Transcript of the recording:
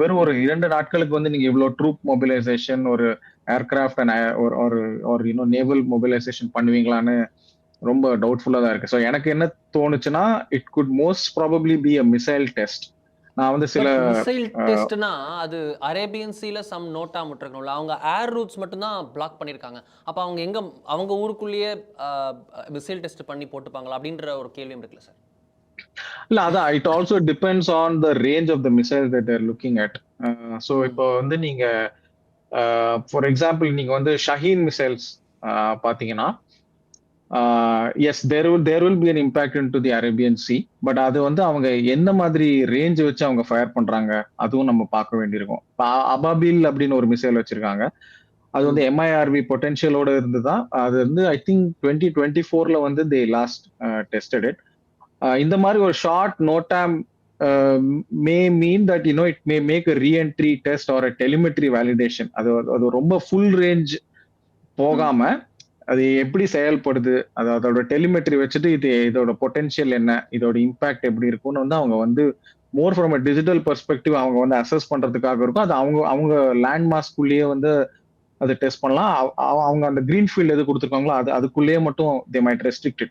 வெறும் ஒரு 2 நாட்களுக்கு வந்து நீங்க இவ்ளோ ட்ரூப் மொபிலைசேஷன், ஒரு ஏர்கிராஃப்ட் அண்ட் ஒரு ஒரு ஒரு நேவல் மொபிலைசேஷன் பண்ணுவீங்களான்னு ரொம்ப டவுட்ஃபுல்லா தான் இருக்கு. ஸோ எனக்கு என்ன தோணுச்சுன்னா, it good most probably be a missile test. நான் வந்து சில பட் மிசைல் டெஸ்ட்னா அது அரேபியன் சீல சம் நோட்டா விட்டுருக்கணும்ல. அவங்க ஏர் ரூட்ஸ் மட்டும் தான் பிளாக் பண்ணியிருக்காங்க. அப்ப அவங்க எங்க அவங்க ஊருக்குள்ளேயே மிசைல் டெஸ்ட் பண்ணி போட்டுப்பாங்களா? அப்படின்ற ஒரு கேள்வியும் இருக்குல்ல சார். இல்ல அதான் it also depends on the range of the missile that they're looking at. So hmm. இப்போ வந்து நீங்க ஃபார் எக்ஸாம்பிள் நீங்க வந்து ஷஹீன் மிசைல்ஸ் பார்த்தீங்கன்னா, as there will be an impact into the Arabian sea. But அது வந்து அவங்க என்ன மாதிரி ரேஞ்ச் வச்சு அவங்க ஃபயர் பண்றாங்க, அதுவும் நம்ம பார்க்க வேண்டியிருக்கும். இப்ப அபாபில் அப்படின்னு ஒரு மிசைல் வச்சிருக்காங்க. அது வந்து ம். எம்ஐஆர்வி பொட்டன்ஷியலோட இருந்துதான். அது வந்து ஐ திங்க் 2024ல வந்து தே லாஸ்ட் டெஸ்டட் இட். இந்த மாதிரி ஒரு ஷார்ட் நோட்டாம் may mean that it may make a reentry test or a telemetry validation. அது அது ரொம்ப ஃபுல் ரேஞ்ச் ம். போகாம அது எப்படி செயல்படுது, அது அதோட டெலிமெட்ரி வச்சுட்டு இதோட பொட்டன்ஷியல் என்ன, இதோட இம்பாக்ட் எப்படி இருக்கும்னு வந்து அவங்க வந்து மோர் ஃப்ரம் அ டிஜிட்டல் பெர்ஸ்பெக்டிவ் அவங்க வந்து அசஸ் பண்றதுக்காக இருக்கும். அது அவங்க அவங்க லேண்ட் மாஸ்க்குள்ளேயே வந்து அதை டெஸ்ட் பண்ணலாம். அவங்க அந்த கிரீன் ஃபீல்ட் எது கொடுத்துருக்காங்களோ அதுக்குள்ளேயே மட்டும் தே மைட் ரெஸ்ட்ரிக்ட் இட்.